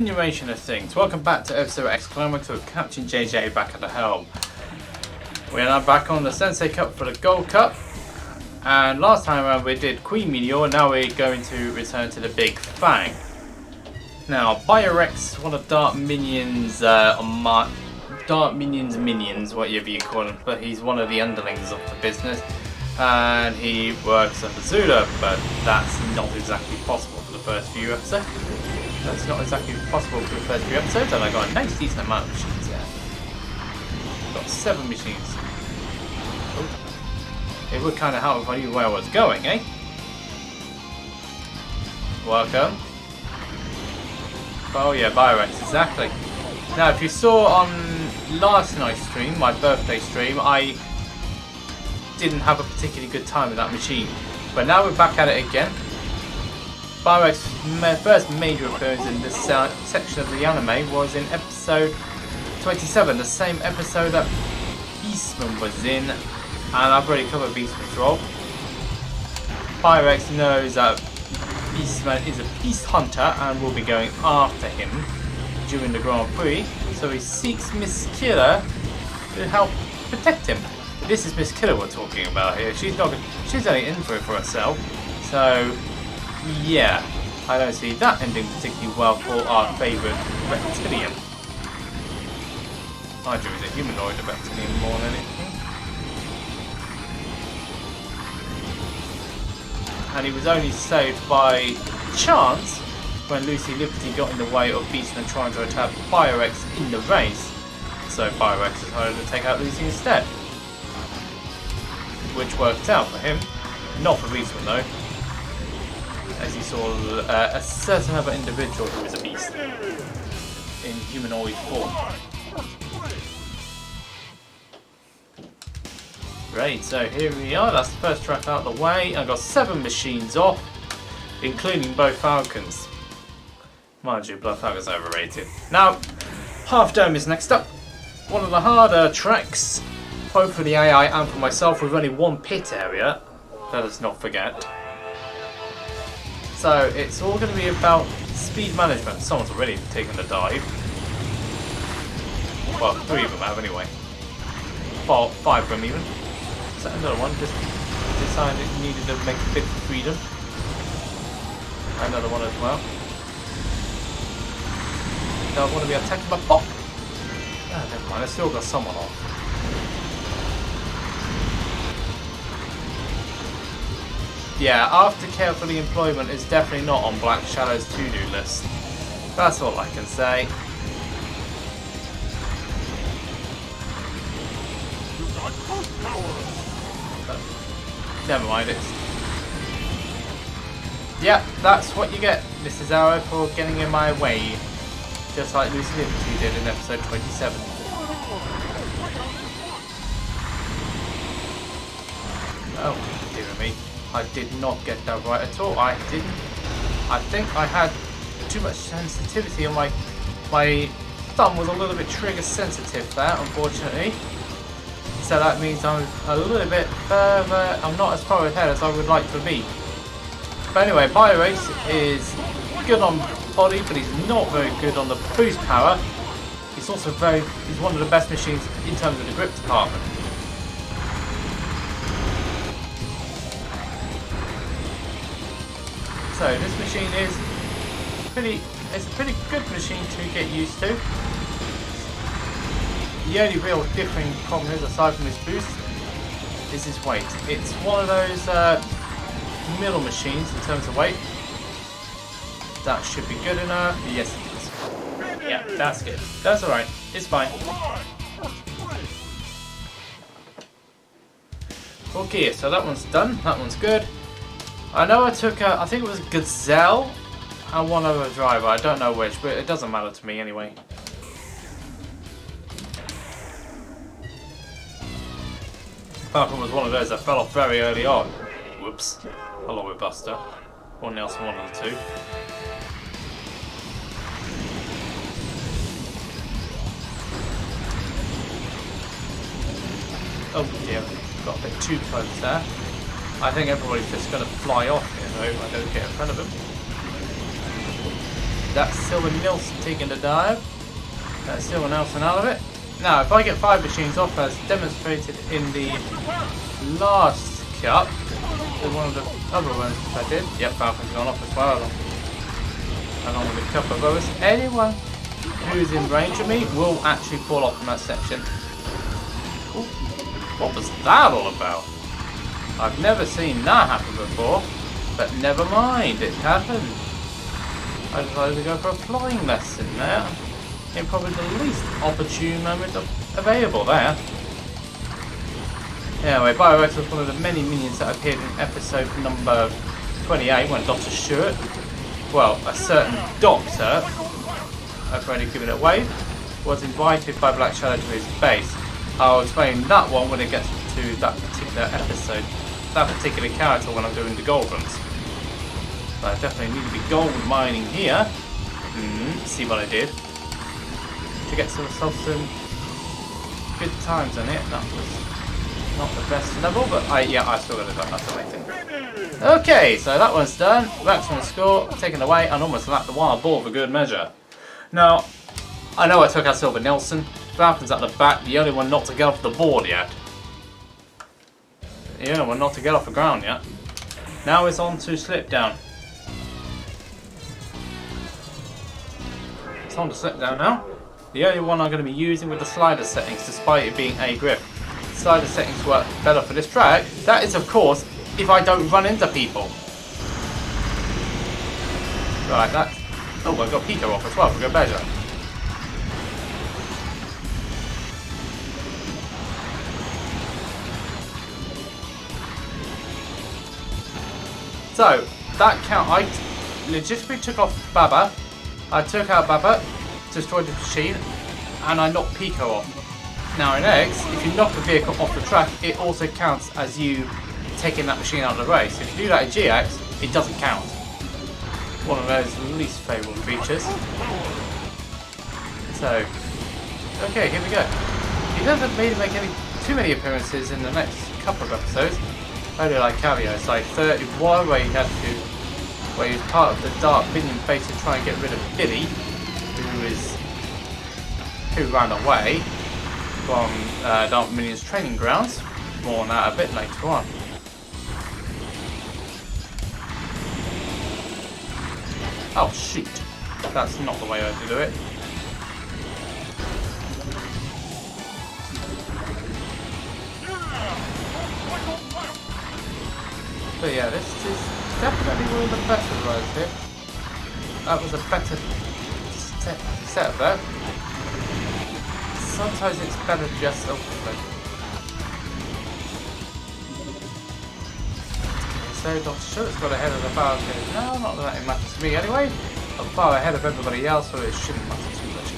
Continuation of things. Welcome back to F-Zero X Climax with Captain JJ back at the helm. We are now back on the Sensei Cup for the Gold Cup. And last time around we did Queen Meteor, now we're going to return to the big Fang. Now, Biorex, one of Dark Minion's minions, whatever you call him, but he's one of the underlings of the business. And he works under Zula, but that's not exactly possible for the first few episodes. That's not exactly possible for the first few episodes, and I got a nice decent amount of machines there. Got 7 machines. Ooh. It would kind of help if I knew where I was going, eh? Welcome. Oh yeah, Biorex, exactly. Now, if you saw on last night's stream, my birthday stream, I didn't have a particularly good time with that machine. But now we're back at it again. Biorex's first major appearance in this section of the anime was in episode 27, the same episode that Beastman was in, and I've already covered Beastman's role. Biorex knows that Beastman is a beast hunter and will be going after him during the Grand Prix, so he seeks Miss Killer to help protect him. This is Miss Killer we're talking about here. She's only in for it for herself, so yeah, I don't see that ending particularly well for our favourite reptilian. Mind you, he's a humanoid reptilian more than anything. And he was only saved by chance when Lucy Liberty got in the way of Beastman trying to attack Biorex in the race. So Biorex decided to take out Lucy instead. Which worked out for him. Not for Beastman though. As he saw a certain other individual who was a beast in humanoid form. Great, so here we are, that's the first track out of the way. I got 7 machines off, including both Falcons. Mind you, Blood Falcon's overrated. Now, Half Dome is next up. One of the harder tracks, both for the AI and for myself, with only one pit area. Let us not forget. So it's all going to be about speed management. Someone's already taken the dive. Well, 3 of them have anyway. 5 of them even. So another one just decided it needed to make a bit for freedom. Another one as well. Don't want to be attacked by pop. Ah, never mind, I still got someone off. Yeah, after carefully employment is definitely not on Black Shadow's to-do list. That's all I can say. But never mind it. Yeah, that's what you get, Mrs. Arrow, for getting in my way. Just like Lucy Liberty did in episode 27. Oh, dear me. I did not get that right at all. I didn't. I think I had too much sensitivity on my thumb was a little bit trigger sensitive there, unfortunately. So that means I'm a little bit further. I'm not as far ahead as I would like to be. But anyway, Biorex is good on body, but he's not very good on the boost power. He's also he's one of the best machines in terms of the grip department. So this machine is it's a pretty good machine to get used to. The only real differing problem is, aside from his boost, is his weight. It's one of those middle machines in terms of weight. That should be good enough. Yes it is. Yeah, that's good. That's alright. It's fine. Okay, so that one's done. That one's good. I know I took I think it was Gazelle and one other driver, I don't know which, but it doesn't matter to me anyway. Falcon was one of those that fell off very early on. Whoops. Along with Buster. Or Nelson, one of the 2. Oh dear, got a bit too close there. I think everybody's just going to fly off here though if I don't get in front of him. That's Silver Nilsson taking the dive. That's Silver Nilsson out of it. Now, if I get 5 machines off, as demonstrated in the last cup, there's one of the other ones I did. Yep, Falcon's gone off as well, along with a couple of others. Anyone who's in range of me will actually fall off from that section. Ooh, what was that all about? I've never seen that happen before, but never mind, it happened. I decided to go for a flying lesson there, in probably the least opportune moment available there. Anyway, Biorex was one of the many minions that appeared in episode number 28 when Dr. Stewart, well, a certain doctor, I've already given it away, was invited by Black Shadow to his base. I'll explain that one when it gets to that particular episode, that particular character when I'm doing the gold runs. So I definitely need to be gold mining here. See what I did. To get myself some good times on it. That was not the best level, but I still got it done, that's the main thing. Okay, so that one's done. Maximum score taken away and almost lapped the wild ball for good measure. Now, I know I took out Silver Nilsson. Falcon's at the back, the only one not to get off the board yet. The only one not to get off the ground yet. Now it's on to slip down. It's on to slip down now. The only one I'm going to be using with the slider settings, despite it being a grip. Slider settings work better for this track. That is, of course, if I don't run into people. Right, that's... Oh, I've got Pico off as well for good measure. So, that count, I legitimately took off Baba. I took out Baba, destroyed the machine, and I knocked Pico off. Now in X, if you knock a vehicle off the track, it also counts as you taking that machine out of the race. If you do that in GX, it doesn't count. One of those least favourable features. So, okay, here we go. He doesn't really make too many appearances in the next couple of episodes. Only like cameos, like 31 where he's part of the Dark Minion base to try and get rid of Billy, who ran away from Dark Minion's training grounds. More on that a bit later on. Oh shoot, that's not the way I have to do it. But yeah, this is definitely one of the better rides here. That was a better set of that. Sometimes it's better just ultimately. So Dr. Stewart's got ahead of the Falcon. No, not that it matters to me anyway. I'm far ahead of everybody else, so it shouldn't matter too much.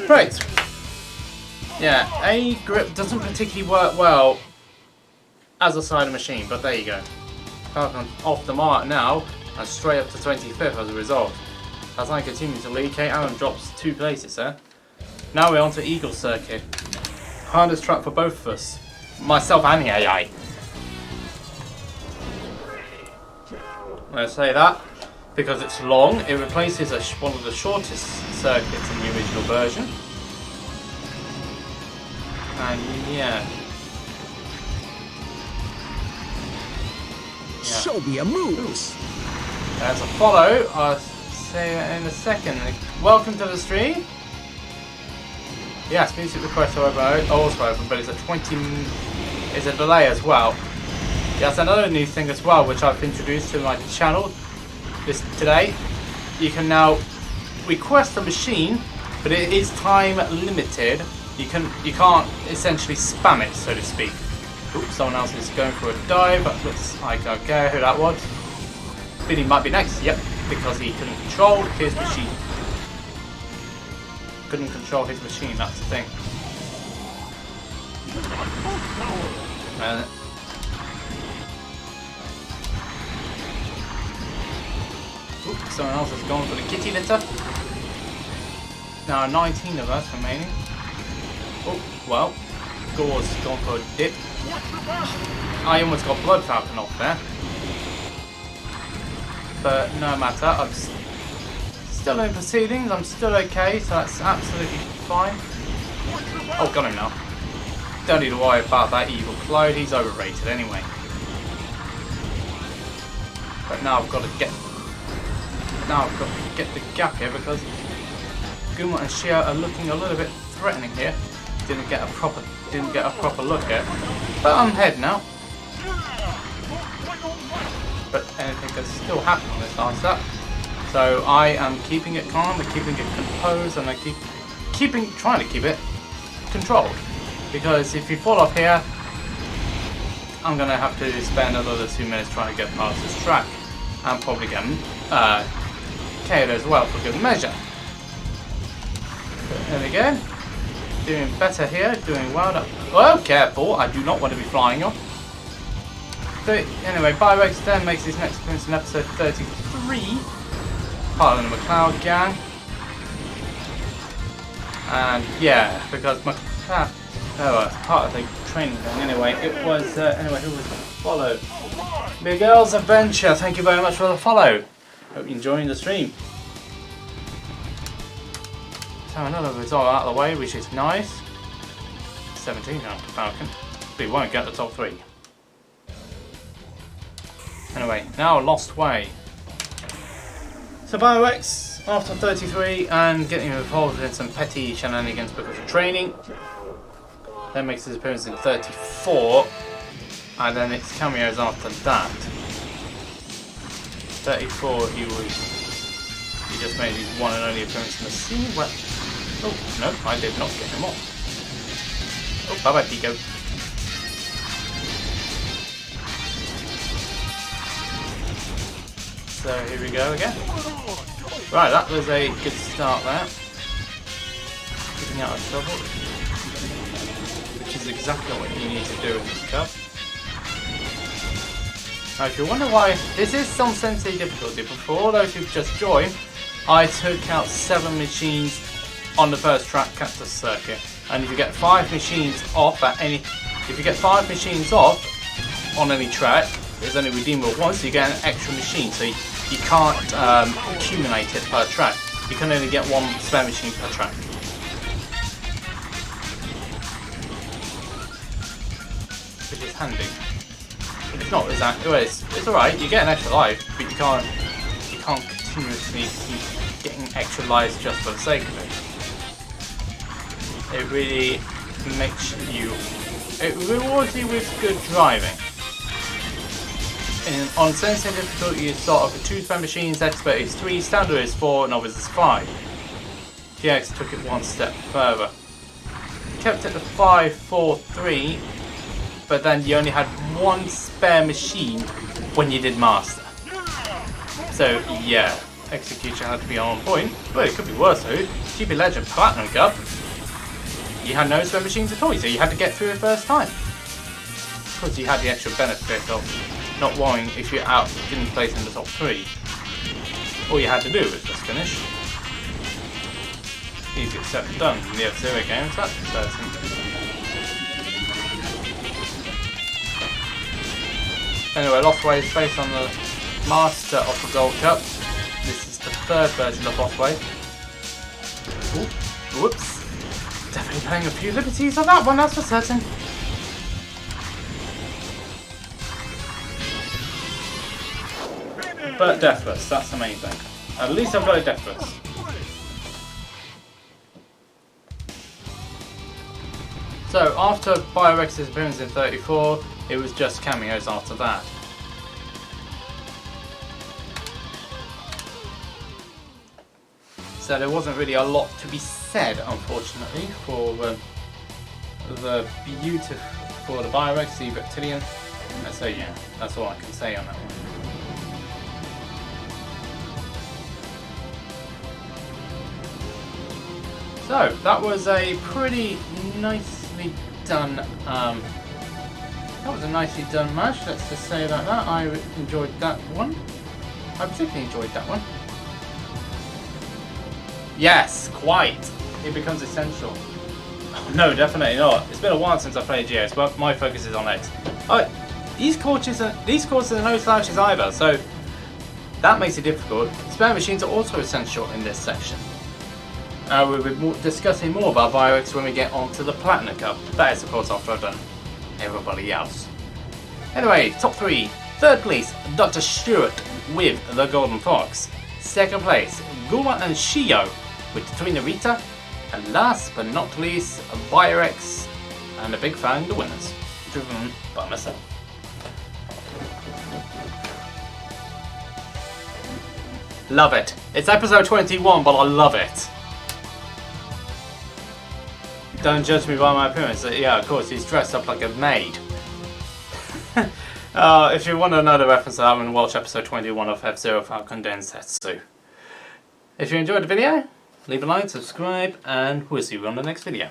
Right. Yeah, A grip doesn't particularly work well as a slider machine, but there you go. Falcon off the mark now, and straight up to 25th as a result. As I continue to lead, Kate Allen drops 2 places there. Now we're on to Eagle Circuit. Hardest track for both of us. Myself and the AI. I say that because it's long. It replaces one of the shortest circuits in the original version. And yeah. Show me a moves. As a follow, I'll say it in a second. Welcome to the stream. Yes, music request also open, but it's a delay as well. Yes, another new thing as well, which I've introduced to my channel today. You can now request a machine, but it is time limited. You can't essentially spam it, so to speak. Oops, someone else is going for a dive. That looks like okay, who that was. Billy might be next. Yep, because he couldn't control his machine. Couldn't control his machine. That's the thing. Oops, someone else has gone for the kitty litter. Now 19 of us remaining. Oh, well, Gore's gone for a dip. I almost got Blood Falcon off there. But no matter, I'm still in proceedings, I'm still okay, so that's absolutely fine. Oh, got him now. Don't need to worry about that evil Cloud, he's overrated anyway. But now I've got to get the gap here because Guma and Shia are looking a little bit threatening here. Didn't get a proper look at. But I'm ahead now. But anything can still happen on this last lap. So I am keeping it calm, and keeping it composed, and I trying to keep it controlled. Because if you fall off here, I'm gonna have to spend another 2 minutes trying to get past this track, and probably get KO'd as well for good measure. But there we go. Doing better here, doing well. Oh, careful! I do not want to be flying off. But anyway, Byrex then makes his next appearance in episode 33, part of the McLeod gang. And yeah, because McLeod, part of the training thing. Anyway, it was who was followed? Miguel's Adventure. Thank you very much for the follow. Hope you're enjoying the stream. So another result out of the way, which is nice. 17 after Falcon. But he won't get the top 3. Anyway, now Lost Way. So Byrex, after 33 and getting involved in some petty shenanigans because of training, then makes his appearance in 34, and then it's cameos after that. 34, he just made his one and only appearance in the scene. Well, oh no, I did not get him off. Oh, bye bye Pico. So here we go again. Right, that was a good start there. Keeping out of trouble, which is exactly what you need to do in this cup. Now, if you wonder why, this is some Sensei difficulty, but for all those who've just joined, I took out 7 machines on the first track, Cactus circuit, and if you get 5 machines off on any track, it's only redeemable once, so you get an extra machine, so you can't accumulate it per track. You can only get 1 spare machine per track. Which is handy. But it's not exactly, well, it's alright, you get an extra life, but you can't continuously keep getting extra lives just for the sake of it. It really it rewards you with good driving. On Sensei difficulty you start off with 2 spare machines, Expert is 3, Standard is 4, Novice is 5. GX took it 1 step further. Kept it to 5, 4, 3, but then you only had 1 spare machine when you did Master. So yeah, execution had to be on point, but it could be worse though. GB Legend Platinum Cup, you had no spare machines at all, so you had to get through it first time. Because you had the extra benefit of not worrying if you're out, didn't place in the top 3. All you had to do was just finish. Easy said and done in the F-Zero games, that's certain. Anyway, Lost Way is based on the Master of the Gold Cup. This is the 3rd version of Lost Way. Ooh, whoops. Definitely playing a few liberties on that one, that's for certain. But deathless, that's the main thing. At least I've got a deathless. So after Byrex's appearance in 34, it was just cameos after that. So there wasn't really a lot to be said, unfortunately, for the Byrex, the Reptilian. So yeah, that's all I can say on that one. So that was a pretty nicely done. That was a nicely done match. Let's just say like that. I enjoyed that one. I particularly enjoyed that one. Yes, quite. It becomes essential. No, definitely not. It's been a while since I played GX, but my focus is on X. Oh, these courses are no slouches either, so that makes it difficult. Spare machines are also essential in this section. We'll be discussing more about F-Zero X when we get onto the Platinum Cup. That is, of course, after I've done everybody else. Anyway, top 3. Third place, Dr. Stewart with the Golden Fox. Second place, Guma and Shio with Trina Rita. And last but not least, F-Zero X and the Big Fang, the winners. Driven by myself. Love it. It's episode 21, but I love it. Don't judge me by my appearance. Yeah, of course, he's dressed up like a maid. If you want another reference to that one, watch episode 21 of F-Zero Falcon Densetsu. If you enjoyed the video, leave a like, subscribe, and we'll see you on the next video.